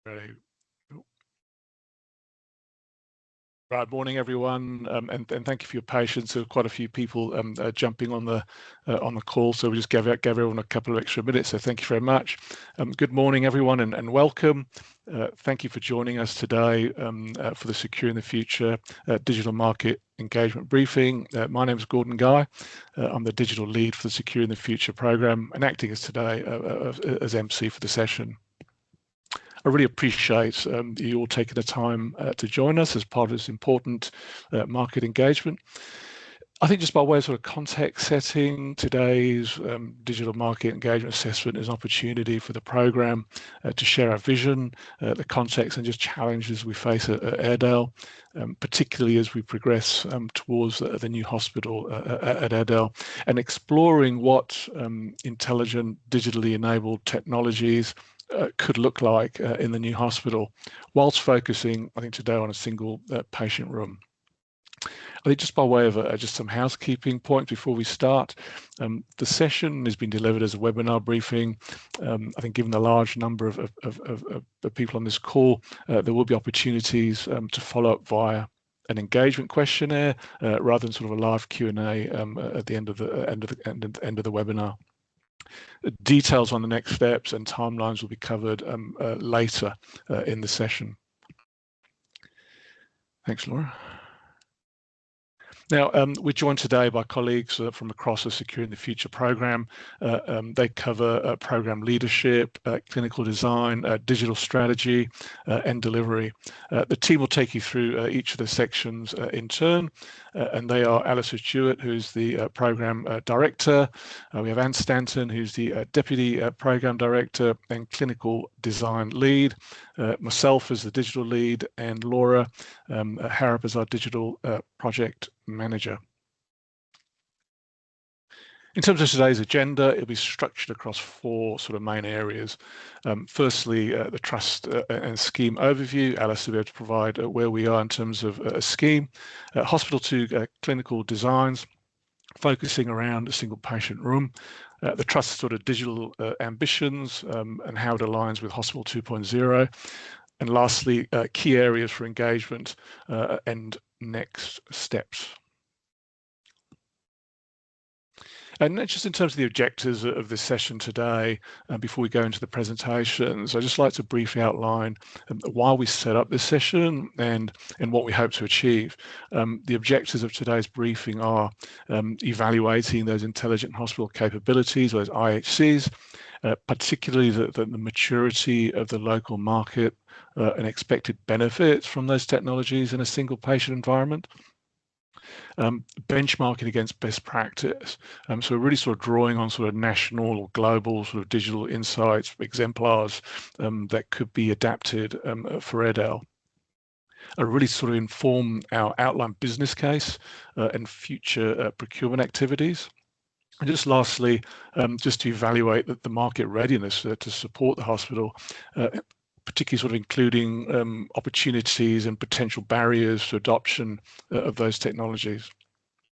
Ready. Right, morning everyone, and thank you for your patience. There were quite a few people jumping on the call, so we just gave everyone a couple of extra minutes. So thank you very much. Good morning everyone, and welcome. Thank you for joining us today for the Securing the Future Digital Market Engagement Briefing. My name is Gordon Guy. I'm the digital lead for the Securing the Future program, and acting as today as MC for the session. I really appreciate you all taking the time to join us as part of this important market engagement. I think just by way of sort of context setting, today's digital market engagement assessment is an opportunity for the program to share our vision, the context and just challenges we face at Airedale, particularly as we progress towards the new hospital at Airedale, and exploring what intelligent, digitally enabled technologies could look like in the new hospital, whilst focusing, I think, today on a single patient room. I think just by way of just some housekeeping points before we start, the session has been delivered as a webinar briefing. I think given the large number of people on this call, there will be opportunities to follow up via an engagement questionnaire rather than sort of a live Q&A at the end of the webinar. Details on the next steps and timelines will be covered later in the session. Thanks, Laura. Now, we're joined today by colleagues from across the Securing the Future program. They cover program leadership, clinical design, digital strategy, and delivery. The team will take you through each of the sections in turn, and they are Alistair Stewart, who's the program director. We have Anne Stanton, who's the deputy program director and clinical design lead. Myself as the digital lead, and Laura Harrop as our digital project manager. In terms of today's agenda, it'll be structured across four sort of main areas. Firstly, the trust and scheme overview. Alice will be able to provide where we are in terms of a scheme. Hospital to clinical designs, focusing around a single patient room. The trust's sort of digital ambitions and how it aligns with Hospital 2.0. And lastly, key areas for engagement and next steps. And just in terms of the objectives of this session today, before we go into the presentations, I'd just like to briefly outline why we set up this session and what we hope to achieve. The objectives of today's briefing are evaluating those intelligent hospital capabilities, those IHCs, particularly the maturity of the local market and expected benefits from those technologies in a single patient environment. Benchmarking against best practice. So we're really sort of drawing on sort of national or global sort of digital insights, exemplars that could be adapted for Airedale. Really sort of inform our outline business case and future procurement activities. And just lastly, just to evaluate the market readiness to support the hospital, particularly sort of including opportunities and potential barriers to adoption of those technologies.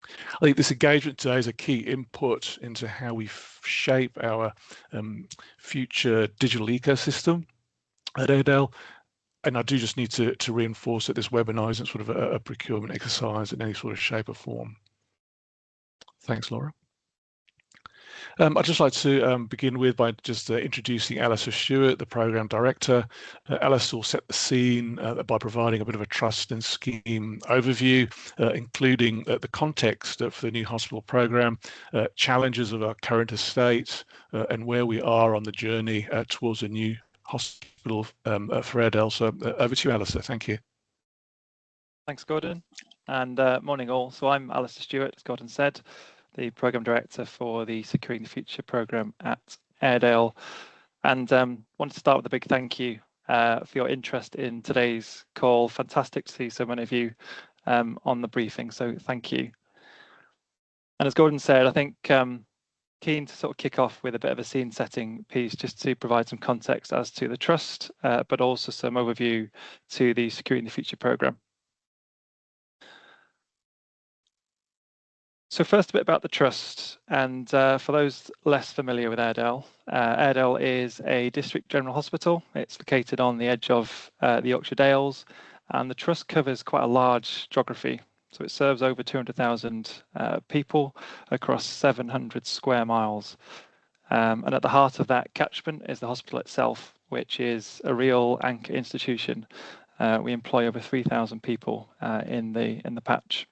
I think this engagement today is a key input into how we shape our future digital ecosystem at Airedale. And I do just need to reinforce that this webinar isn't sort of a procurement exercise in any sort of shape or form. Thanks, Laura. I'd just like to begin with by just introducing Alistair Stewart, the program director. Alistair will set the scene by providing a bit of a trust and scheme overview, including the context for the new hospital program, challenges of our current estate, and where we are on the journey towards a new hospital for Airedale. So over to you, Alistair. Thank you. Thanks, Gordon, and morning all. So I'm Alistair Stewart, as Gordon said, the Programme Director for the Securing the Future programme at Airedale. And wanted to start with a big thank you for your interest in today's call. Fantastic to see so many of you on the briefing, so thank you. And as Gordon said, I think keen to sort of kick off with a bit of a scene setting piece just to provide some context as to the trust, but also some overview to the Securing the Future programme. So first, a bit about the Trust, and for those less familiar with Airedale, Airedale is a district general hospital. It's located on the edge of the Yorkshire Dales, and the Trust covers quite a large geography. So it serves over 200,000 people across 700 square miles. And at the heart of that catchment is the hospital itself, which is a real anchor institution. We employ over 3,000 people in the patch.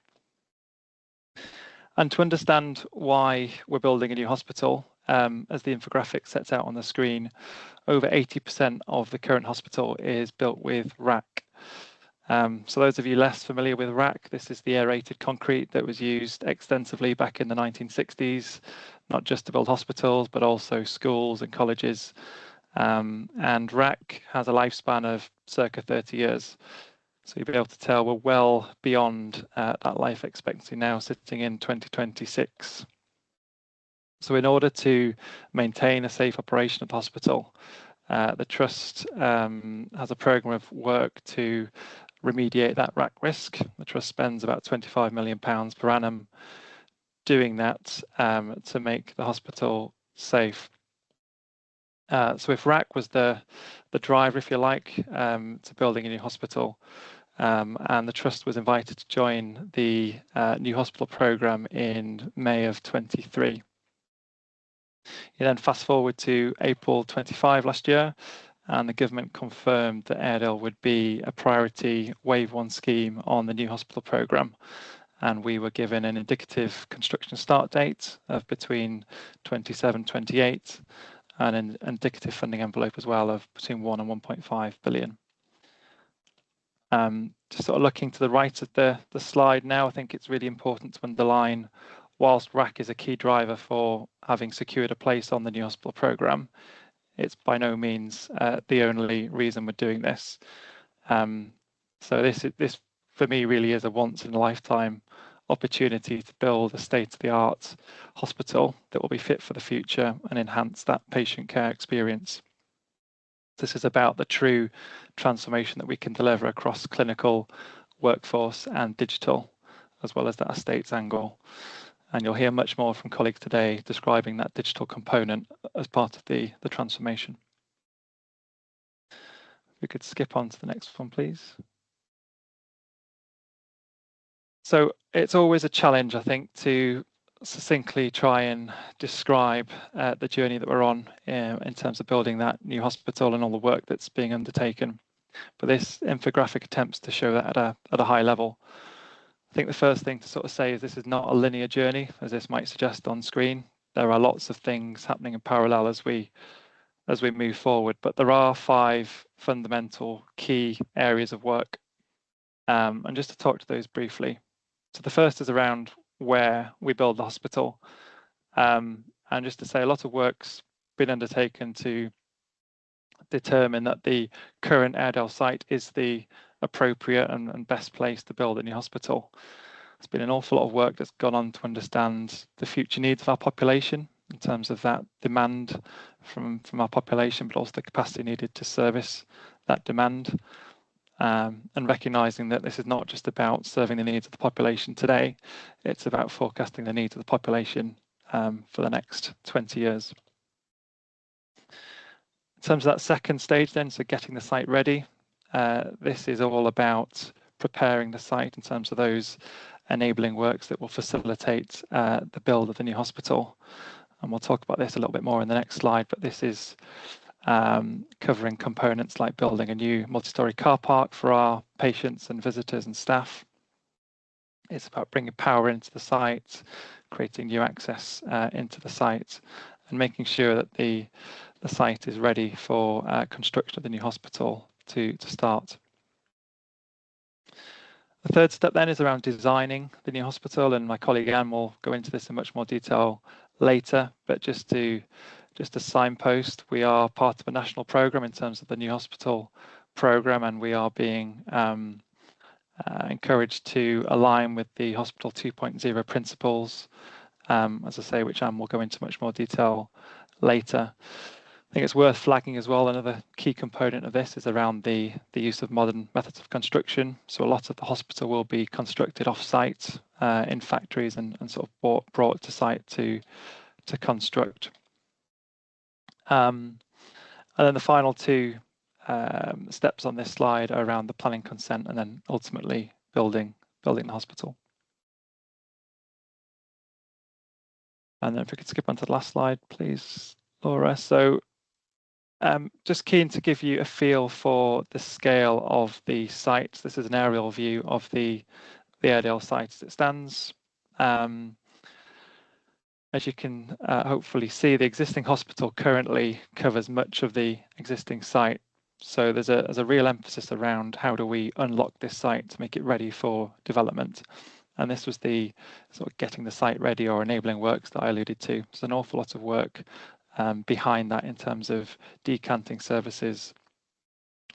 And to understand why we're building a new hospital, as the infographic sets out on the screen, over 80% of the current hospital is built with RAC. So those of you less familiar with RAC, this is the aerated concrete that was used extensively back in the 1960s, not just to build hospitals, but also schools and colleges. And RAC has a lifespan of circa 30 years. So you'll be able to tell we're well beyond that life expectancy now, sitting in 2026. So in order to maintain a safe operation of the hospital, the Trust has a programme of work to remediate that RAC risk. The Trust spends about £25 million per annum doing that to make the hospital safe. So if RAC was the driver, if you like, to building a new hospital, and the Trust was invited to join the new hospital programme in May of 23. You then fast forward to April 25 last year, and the government confirmed that Airedale would be a priority Wave 1 scheme on the new hospital programme. And we were given an indicative construction start date of between 27-28, and an indicative funding envelope as well of between 1 and 1.5 billion. Just sort of looking to the right of the slide now, I think it's really important to underline, whilst RAC is a key driver for having secured a place on the new hospital programme, it's by no means the only reason we're doing this. So this for me really is a once in a lifetime opportunity to build a state-of-the-art hospital that will be fit for the future and enhance that patient care experience. This is about the true transformation that we can deliver across clinical, workforce and digital, as well as that estates angle. And you'll hear much more from colleagues today describing that digital component as part of the transformation. If we could skip on to the next one, please. So it's always a challenge, I think, to succinctly try and describe the journey that we're on in terms of building that new hospital and all the work that's being undertaken. But this infographic attempts to show that at a high level. I think the first thing to sort of say is this is not a linear journey, as this might suggest on screen. There are lots of things happening in parallel as we move forward, but there are 5 fundamental key areas of work. And just to talk to those briefly. So the first is around where we build the hospital. And just to say, a lot of work's been undertaken to determine that the current Airedale site is the appropriate and best place to build a new hospital. There's been an awful lot of work that's gone on to understand the future needs of our population in terms of that demand from our population, but also the capacity needed to service that demand. And recognising that this is not just about serving the needs of the population today, it's about forecasting the needs of the population for the next 20 years. In terms of that second stage then, so getting the site ready, this is all about preparing the site in terms of those enabling works that will facilitate the build of the new hospital. And we'll talk about this a little bit more in the next slide, but this is covering components like building a new multi-storey car park for our patients and visitors and staff. It's about bringing power into the site, creating new access into the site, and making sure that the site is ready for construction of the new hospital to start. The third step then is around designing the new hospital, and my colleague Anne will go into this in much more detail later, but just a signpost, we are part of a national programme in terms of the new hospital programme, and we are being encouraged to align with the Hospital 2.0 principles, as I say, which Anne will go into much more detail later. think it's worth flagging as well, another key component of this is around the use of modern methods of construction. So a lot of the hospital will be constructed off-site in factories and sort of brought to site to construct. And then the final two steps on this slide are around the planning consent and then ultimately building the hospital. And then if we could skip on to the last slide, please, Laura. So just keen to give you a feel for the scale of the site. This is an aerial view of the Airedale site as it stands. As you can hopefully see, the existing hospital currently covers much of the existing site. So there's a real emphasis around how do we unlock this site to make it ready for development. And this was the sort of getting the site ready or enabling works that I alluded to. There's an awful lot of work behind that in terms of decanting services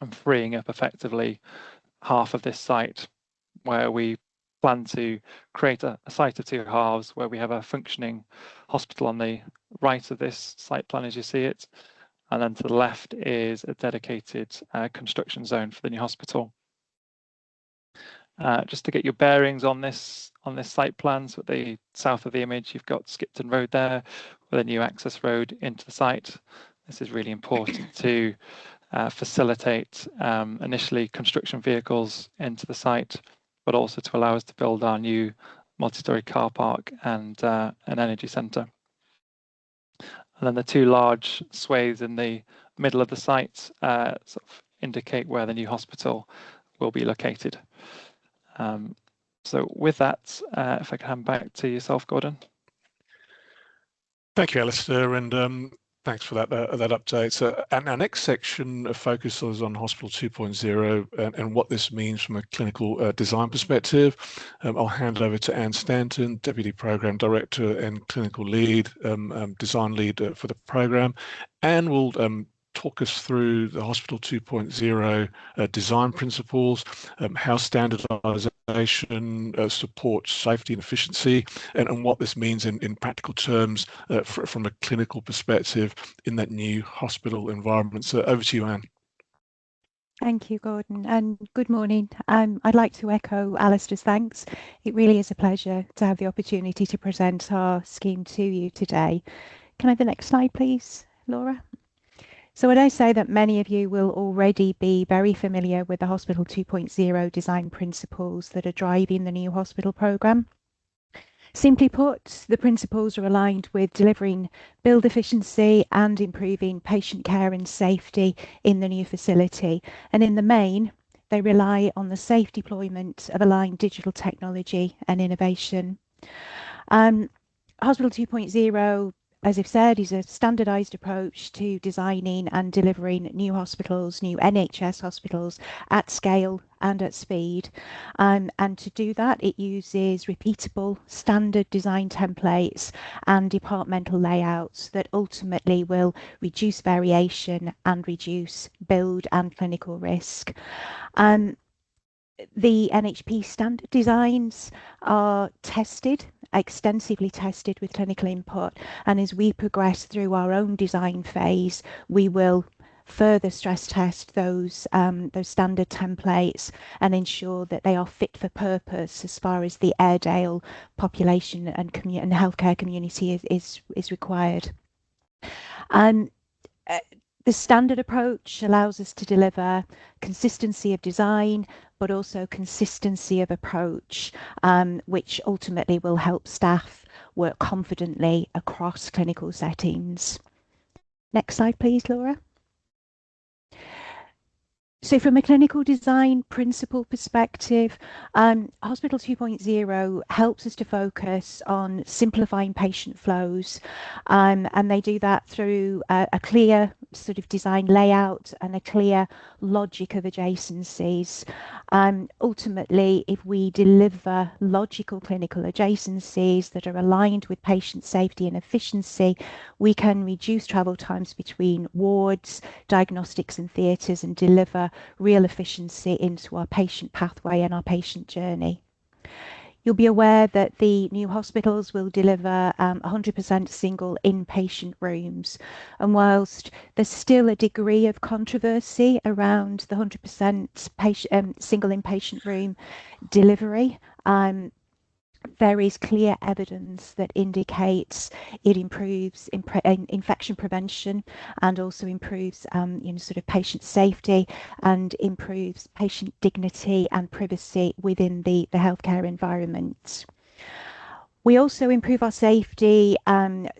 and freeing up effectively half of this site, where we plan to create a site of two halves where we have a functioning hospital on the right of this site plan as you see it, and then to the left is a dedicated construction zone for the new hospital. Just to get your bearings on this site plan, so at the south of the image you've got Skipton Road there with a new access road into the site. This is really important to facilitate initially construction vehicles into the site, but also to allow us to build our new multi-storey car park and an energy centre. And then the two large swathes in the middle of the site sort of indicate where the new hospital will be located. So with that, if I can hand back to yourself, Gordon. Thank you, Alistair, and thanks for that update. So our next section focuses on Hospital 2.0 and what this means from a clinical design perspective. I'll hand over to Anne Stanton, Deputy Program Director and Clinical Lead, Design Lead for the program. Anne will talk us through the Hospital 2.0 design principles, how standardization supports safety and efficiency, and what this means in practical terms from a clinical perspective in that new hospital environment. So over to you, Anne. Thank you, Gordon, and good morning. I'd like to echo Alistair's thanks. It really is a pleasure to have the opportunity to present our scheme to you today. Can I have the next slide, please, Laura? So when I say that many of you will already be very familiar with the Hospital 2.0 design principles that are driving the new hospital programme. Simply put, the principles are aligned with delivering build efficiency and improving patient care and safety in the new facility. And in the main, they rely on the safe deployment of aligned digital technology and innovation. Hospital 2.0, as I've said, is a standardised approach to designing and delivering new hospitals, new NHS hospitals at scale and at speed. And to do that, it uses repeatable standard design templates and departmental layouts that ultimately will reduce variation and reduce build and clinical risk. The NHP standard designs are extensively tested with clinical input, and as we progress through our own design phase, we will further stress test those standard templates and ensure that they are fit for purpose as far as the Airedale population and healthcare community is required. The standard approach allows us to deliver consistency of design, but also consistency of approach, which ultimately will help staff work confidently across clinical settings. Next slide, please, Laura. So from a clinical design principle perspective, Hospital 2.0 helps us to focus on simplifying patient flows, and they do that through a clear sort of design layout and a clear logic of adjacencies. Ultimately, if we deliver logical clinical adjacencies that are aligned with patient safety and efficiency, we can reduce travel times between wards, diagnostics and theatres, and deliver real efficiency into our patient pathway and our patient journey. You'll be aware that the new hospitals will deliver 100% single inpatient rooms. And whilst there's still a degree of controversy around the 100% single inpatient room delivery, there is clear evidence that indicates it improves infection prevention and also improves sort of patient safety and improves patient dignity and privacy within the healthcare environment. We also improve our safety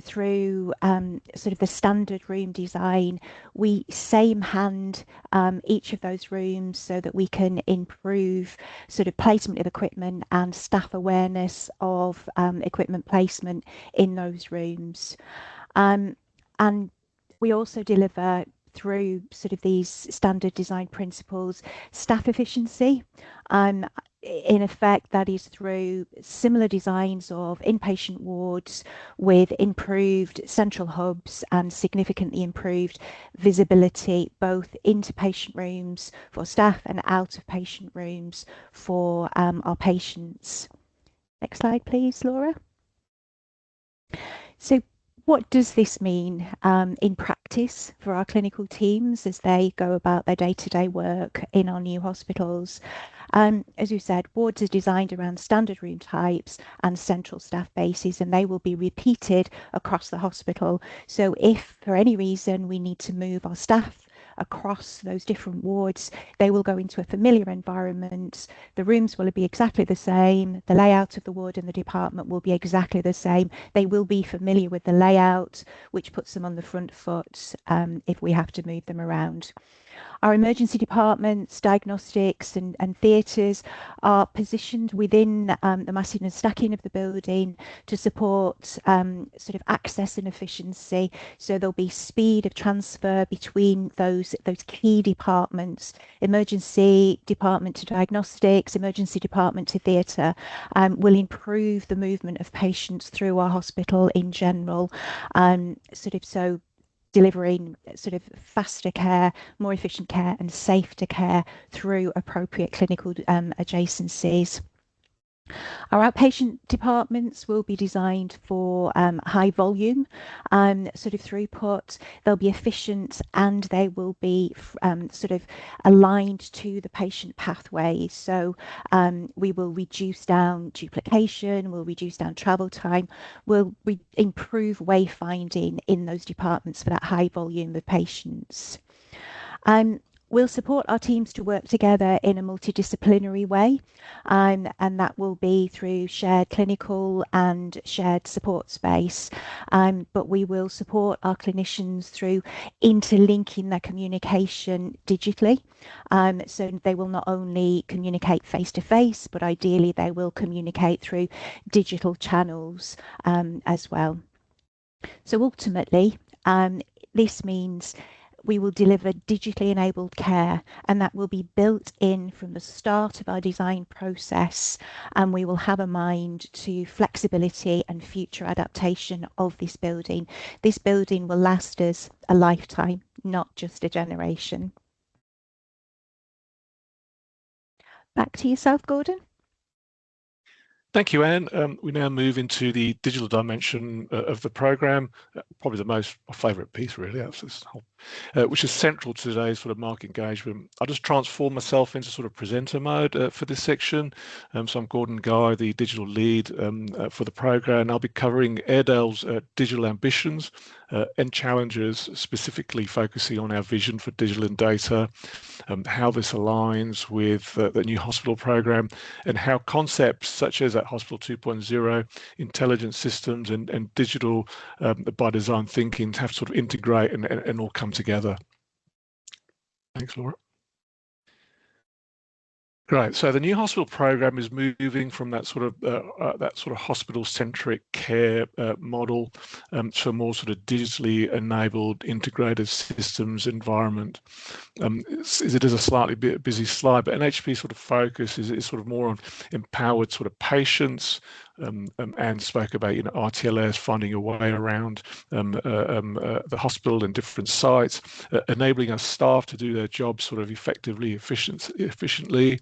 through sort of the standard room design. We same hand each of those rooms so that we can improve sort of placement of equipment and staff awareness of equipment placement in those rooms. And we also deliver through sort of these standard design principles staff efficiency. In effect, that is through similar designs of inpatient wards with improved central hubs and significantly improved visibility both into patient rooms for staff and out of patient rooms for our patients. Next slide, please, Laura. So what does this mean in practice for our clinical teams as they go about their day-to-day work in our new hospitals? As you said, wards are designed around standard room types and central staff bases, and they will be repeated across the hospital. So if for any reason we need to move our staff across those different wards, they will go into a familiar environment. The rooms will be exactly the same. The layout of the ward and the department will be exactly the same. They will be familiar with the layout, which puts them on the front foot if we have to move them around. Our emergency departments, diagnostics and theatres are positioned within the massing and stacking of the building to support sort of access and efficiency. So there'll be speed of transfer between those key departments, emergency department to diagnostics, emergency department to theatre, will improve the movement of patients through our hospital in general. So delivering sort of faster care, more efficient care and safer care through appropriate clinical adjacencies. Our outpatient departments will be designed for high volume sort of throughput. They'll be efficient and they will be sort of aligned to the patient pathways. So we will reduce down duplication, we'll reduce down travel time, we'll improve wayfinding in those departments for that high volume of patients. We'll support our teams to work together in a multidisciplinary way, and that will be through shared clinical and shared support space. But we will support our clinicians through interlinking their communication digitally. So they will not only communicate face to face, but ideally they will communicate through digital channels as well. So ultimately, this means we will deliver digitally enabled care, and that will be built in from the start of our design process, and we will have a mind to flexibility and future adaptation of this building. This building will last us a lifetime, not just a generation. Back to yourself, Gordon. Thank you, Anne. We now move into the digital dimension of the programme, probably my favourite piece, really, which is central to today's sort of market engagement. I'll just transform myself into sort of presenter mode for this section. So I'm Gordon Guy, the digital lead for the programme. I'll be covering Airedale's digital ambitions and challenges, specifically focusing on our vision for digital and data, how this aligns with the new hospital programme, and how concepts such as that Hospital 2.0, intelligent systems and digital by design thinking have to sort of integrate and all come together. Thanks, Laura. Great. So the new hospital program is moving from that sort of hospital-centric care model to a more sort of digitally enabled, integrated systems environment. It is a slightly busy slide, but NHP sort of focus is sort of more on empowered sort of patients, Anne spoke about, RTLS, finding a way around the hospital and different sites, enabling our staff to do their job sort of effectively, efficiently,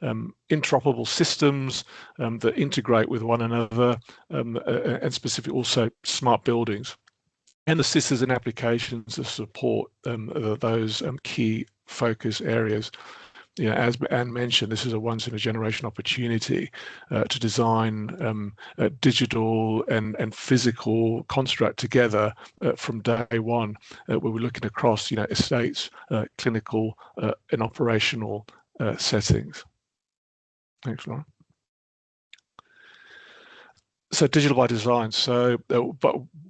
interoperable systems that integrate with one another, and specifically also smart buildings, and the systems and applications that support those key focus areas. As Anne mentioned, this is a once-in-a-generation opportunity to design a digital and physical construct together from day one, where we're looking across, estates, clinical and operational settings. Thanks, Laura. So digital by design. So, but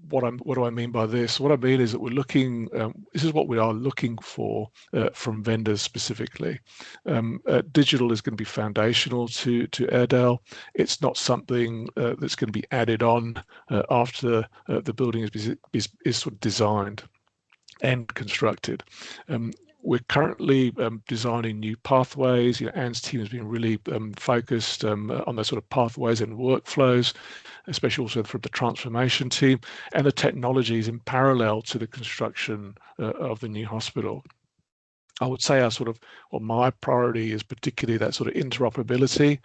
what do I mean by this? What I mean is that we're looking. This is what we are looking for from vendors specifically. Digital is going to be foundational to Airedale. It's not something that's going to be added on after the building is sort of designed and constructed. We're currently designing new pathways. Anne's team has been really focused on those sort of pathways and workflows, especially also from the transformation team, and the technologies in parallel to the construction of the new hospital. I would say my priority is particularly that sort of interoperability,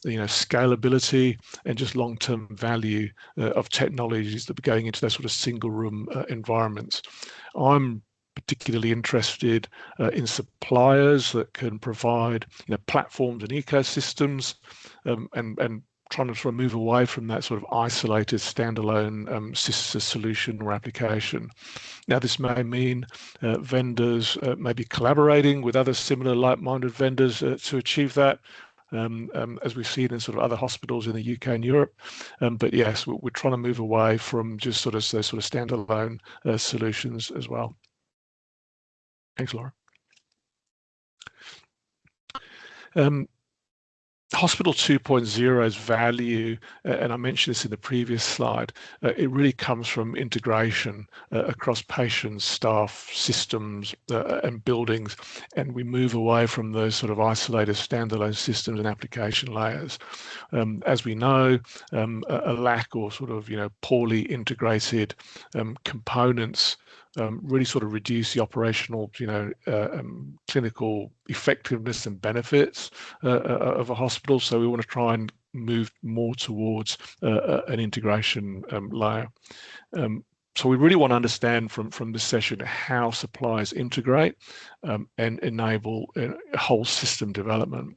scalability, and just long-term value of technologies that are going into those sort of single room environments. I'm particularly interested in suppliers that can provide platforms and ecosystems, and trying to sort of move away from that sort of isolated standalone sister solution or application. Now, this may mean vendors may be collaborating with other similar like-minded vendors to achieve that, as we've seen in sort of other hospitals in the UK and Europe. But yes, we're trying to move away from just sort of those sort of standalone solutions as well. Thanks, Laura. Hospital 2.0's value, and I mentioned this in the previous slide, it really comes from integration across patients, staff, systems, and buildings, and we move away from those sort of isolated standalone systems and application layers. As we know, a lack or sort of poorly integrated components really sort of reduce the operational, clinical effectiveness and benefits of a hospital. So we want to try and move more towards an integration layer. So we really want to understand from this session how suppliers integrate and enable whole system development.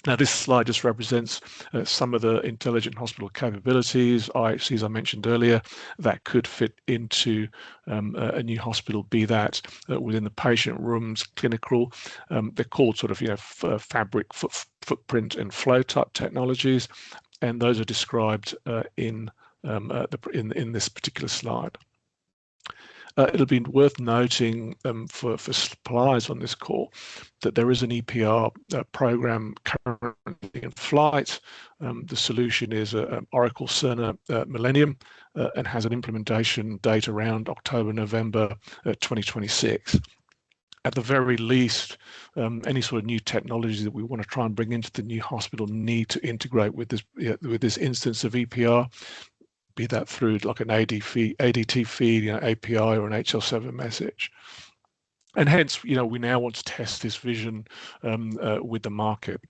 Now, this slide just represents some of the intelligent hospital capabilities, IHCs I mentioned earlier, that could fit into a new hospital, be that within the patient rooms, clinical. They're called sort of, fabric, footprint, and flow type technologies, and those are described in this particular slide. It'll be worth noting for suppliers on this call that there is an EPR program currently in flight. The solution is Oracle Cerner Millennium and has an implementation date around October, November 2026. At the very least, any sort of new technologies that we want to try and bring into the new hospital need to integrate with this instance of EPR, be that through like an ADT feed, API, or an HL7 message. And hence, we now want to test this vision with the market.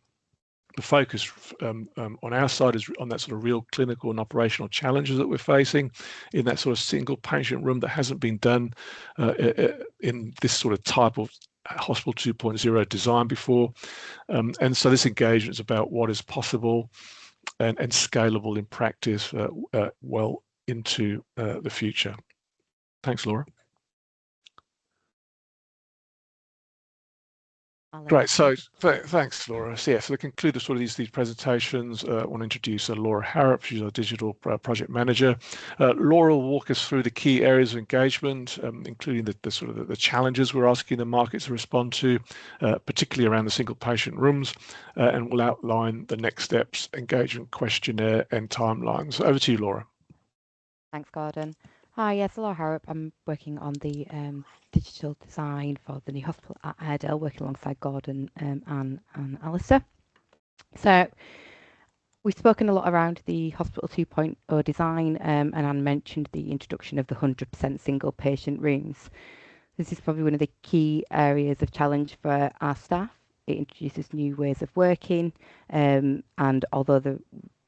The focus on our side is on that sort of real clinical and operational challenges that we're facing in that sort of single patient room that hasn't been done in this sort of type of Hospital 2.0 design before. And so this engagement is about what is possible and scalable in practice well into the future. Thanks, Laura. Great. So thanks, Laura. So, so to conclude sort of these presentations, I want to introduce Laura Harrop. She's our digital project manager. Laura will walk us through the key areas of engagement, including the sort of the challenges we're asking the market to respond to, particularly around the single patient rooms, and will outline the next steps, engagement questionnaire, and timelines. Over to you, Laura. Thanks, Gordon. Hi, yes, Laura Harrop. I'm working on the digital design for the new hospital at Airedale, working alongside Gordon, and Alistair. So We've spoken a lot around the Hospital 2.0 design, and Anne mentioned the introduction of the 100% single patient rooms. This is probably one of the key areas of challenge for our staff. It introduces new ways of working, and although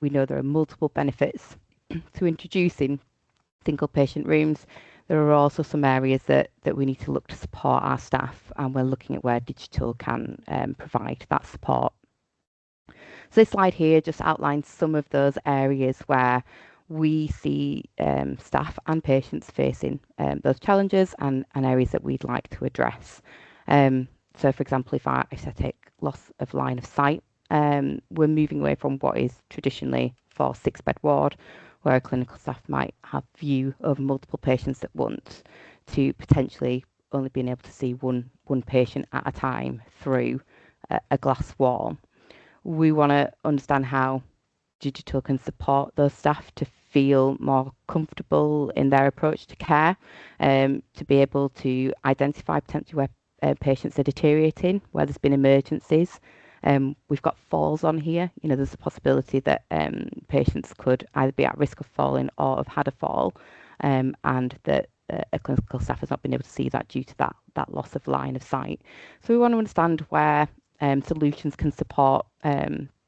we know there are multiple benefits to introducing single patient rooms, there are also some areas that we need to look to support our staff, and we're looking at where digital can provide that support. So this slide here just outlines some of those areas where we see staff and patients facing those challenges and areas that we'd like to address. So for example, if I take loss of line of sight, we're moving away from what is traditionally for 6-bed ward, where clinical staff might have view over multiple patients at once, to potentially only being able to see one patient at a time through a glass wall. We want to understand how digital can support those staff to feel more comfortable in their approach to care, to be able to identify potentially where patients are deteriorating, where there's been emergencies. We've got falls on here. You know, there's a possibility that patients could either be at risk of falling or have had a fall, and that a clinical staff has not been able to see that due to that loss of line of sight. So we want to understand where solutions can support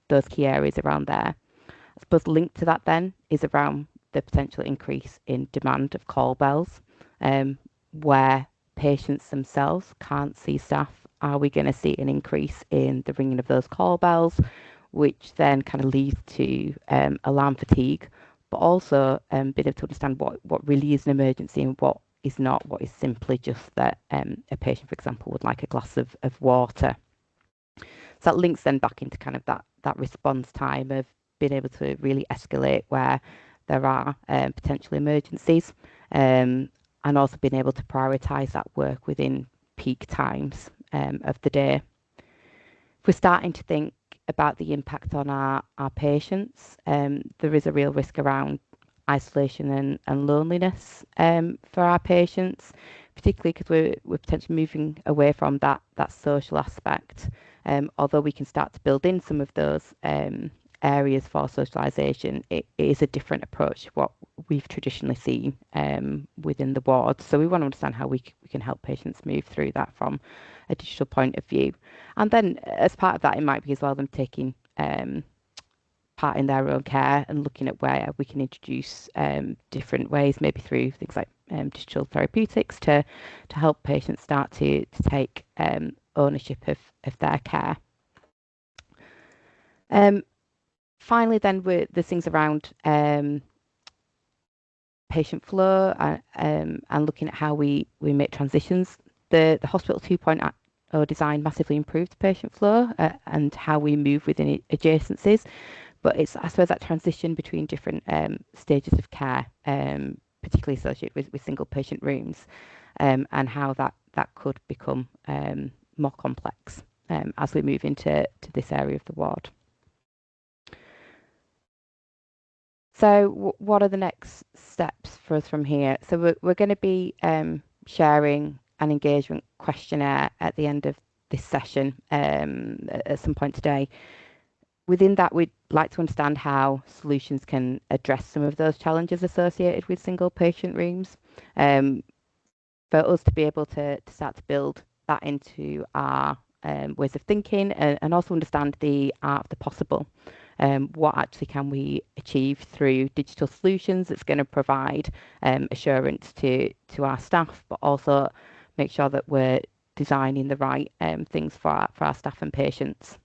those key areas around there. I suppose linked to that then is around the potential increase in demand of call bells, where patients themselves can't see staff. Are we going to see an increase in the ringing of those call bells, which then kind of leads to alarm fatigue, but also being able to understand what really is an emergency and what is not, what is simply just that a patient, for example, would like a glass of water. So that links then back into kind of that response time of being able to really escalate where there are potential emergencies, and also being able to prioritise that work within peak times of the day. If we're starting to think about the impact on our patients, there is a real risk around isolation and loneliness for our patients, particularly because we're potentially moving away from that social aspect. Although we can start to build in some of those areas for socialisation, it is a different approach to what we've traditionally seen within the ward. So we want to understand how we can help patients move through that from a digital point of view. And then as part of that, it might be as well them taking part in their own care and looking at where we can introduce different ways, maybe through things like digital therapeutics to help patients start to take ownership of their care. Finally, then there's things around patient flow and looking at how we make transitions. The Hospital 2.0 design massively improved patient flow and how we move within adjacencies. But it's, I suppose, that transition between different stages of care, particularly associated with single patient rooms, and how that could become more complex as we move into this area of the ward. So what are the next steps for us from here? So we're going to be sharing an engagement questionnaire at the end of this session at some point today. Within that, we'd like to understand how solutions can address some of those challenges associated with single patient rooms. For us to be able to start to build that into our ways of thinking and also understand the art of the possible. What actually can we achieve through digital solutions that's going to provide assurance to our staff, but also make sure that we're designing the right things for our staff and patients.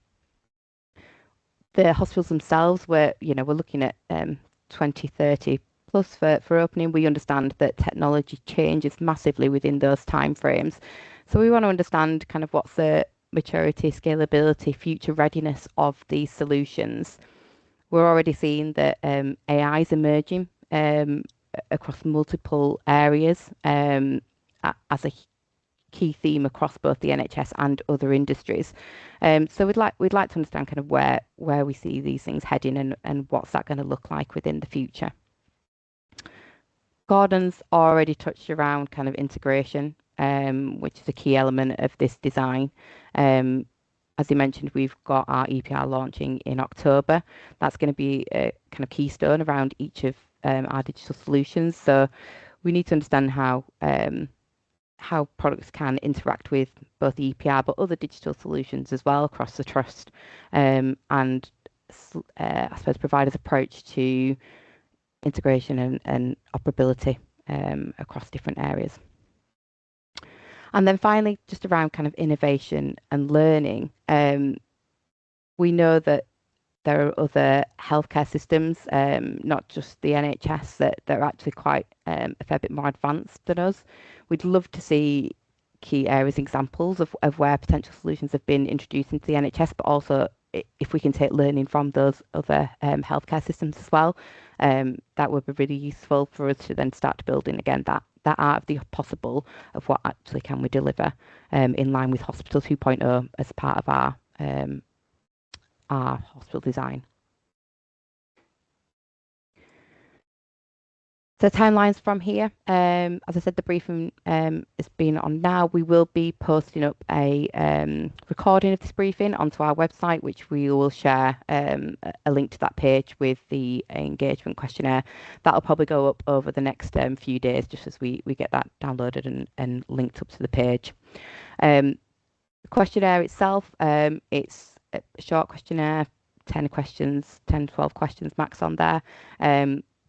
The hospitals themselves, we're looking at 2030 plus for opening. We understand that technology changes massively within those timeframes, so we want to understand kind of what's the maturity, scalability, future readiness of these solutions. We're already seeing that AI is emerging across multiple areas as a key theme across both the NHS and other industries. So we'd like to understand kind of where we see these things heading and what's that going to look like within the future. Gordon's already touched around kind of integration, which is a key element of this design. as you mentioned, we've got our EPR launching in October. That's going to be a kind of keystone around each of our digital solutions. So we need to understand how products can interact with both the EPR but other digital solutions as well across the trust, and I suppose providers' approach to integration and operability across different areas. And then finally, just around kind of innovation and learning, we know that there are other healthcare systems, not just the NHS, that are actually quite a fair bit more advanced than us. We'd love to see key areas, examples of where potential solutions have been introduced into the NHS, but also if we can take learning from those other healthcare systems as well, that would be really useful for us to then start building again that art of the possible of what actually can we deliver in line with Hospital 2.0 as part of our hospital design. So timelines from here, as I said, the briefing is being on now. We will be posting up a recording of this briefing onto our website, which we will share a link to that page with the engagement questionnaire. That'll probably go up over the next few days, just as we get that downloaded and linked up to the page. The questionnaire itself, it's a short questionnaire, 10 questions, 10, 12 questions max on there.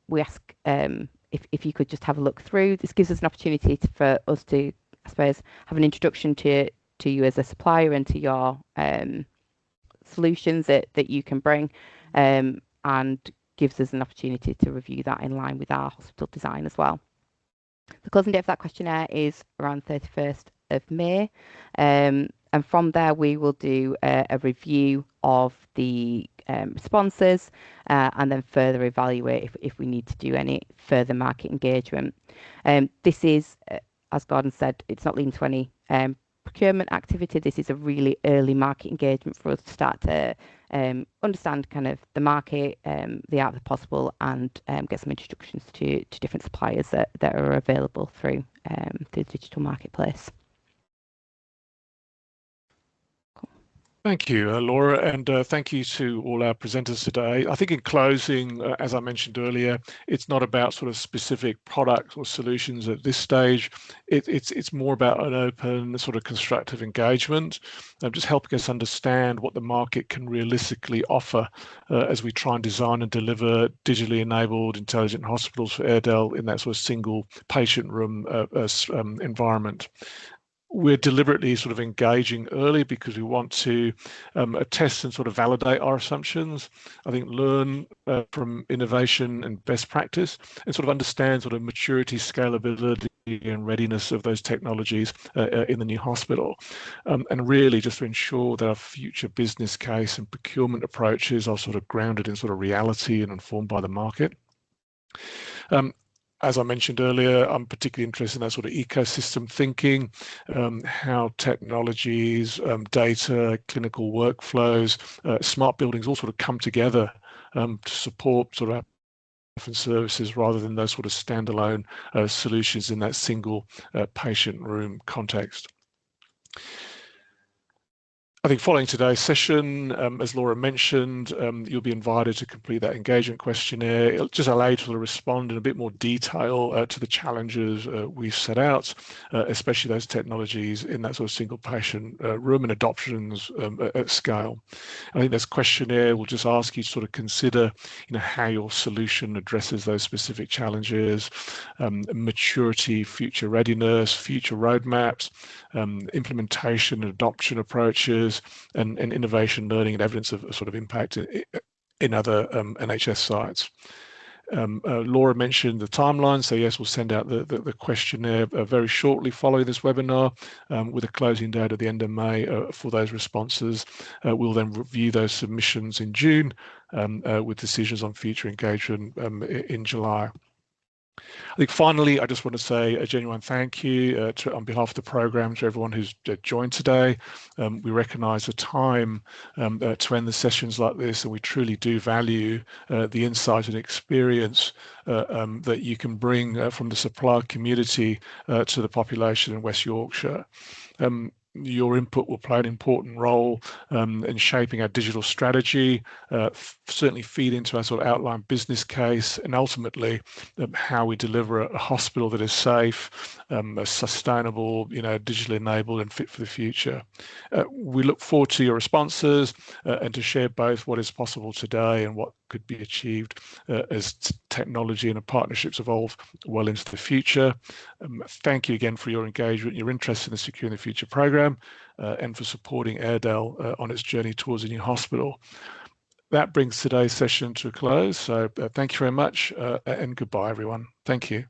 We ask if you could just have a look through. This gives us an opportunity for us to, I suppose, have an introduction to you as a supplier and to your solutions that you can bring, and gives us an opportunity to review that in line with our hospital design as well. The closing date of that questionnaire is around 31st of May. And from there, we will do a review of the responses and then further evaluate if we need to do any further market engagement. This is, as Gordon said, it's not leading to any procurement activity. This is a really early market engagement for us to start to understand kind of the market, the art of the possible, and get some introductions to different suppliers that are available through the digital marketplace. Thank you, Laura, and thank you to all our presenters today. I think in closing, as I mentioned earlier, it's not about sort of specific products or solutions at this stage. It's more about an open, sort of constructive engagement, just helping us understand what the market can realistically offer as we try and design and deliver digitally enabled intelligent hospitals for Airedale in that sort of single patient room environment. We're deliberately sort of engaging early because we want to test and sort of validate our assumptions. I think learn from innovation and best practice, and sort of understand sort of maturity, scalability, and readiness of those technologies in the new hospital, and really just to ensure that our future business case and procurement approaches are sort of grounded in sort of reality and informed by the market. As I mentioned earlier, I'm particularly interested in that sort of ecosystem thinking, how technologies, data, clinical workflows, smart buildings all sort of come together to support sort of different services rather than those sort of standalone solutions in that single patient room context. I think following today's session, as Laura mentioned, you'll be invited to complete that engagement questionnaire. It'll just allow you to respond in a bit more detail to the challenges we've set out, especially those technologies in that sort of single patient room and adoptions at scale. I think this questionnaire will just ask you to sort of consider, how your solution addresses those specific challenges, maturity, future readiness, future roadmaps, implementation and adoption approaches, and innovation, learning, and evidence of sort of impact in other NHS sites. Laura mentioned the timeline, so yes, we'll send out the questionnaire very shortly following this webinar, with a closing date at the end of May for those responses. We'll then review those submissions in June, with decisions on future engagement in July. I think finally, I just want to say a genuine thank you on behalf of the programme to everyone who's joined today. We recognise the time to end the sessions like this, and we truly do value the insight and experience that you can bring from the supplier community to the population in West Yorkshire. your input will play an important role in shaping our digital strategy, certainly feed into our sort of outline business case, and ultimately how we deliver a hospital that is safe, sustainable, digitally enabled and fit for the future. We look forward to your responses and to share both what is possible today and what could be achieved as technology and partnerships evolve well into the future. Thank you again for your engagement, your interest in the Securing the Future program, and for supporting Airedale on its journey towards a new hospital. That brings today's session to a close. So thank you very much and goodbye, everyone. Thank you.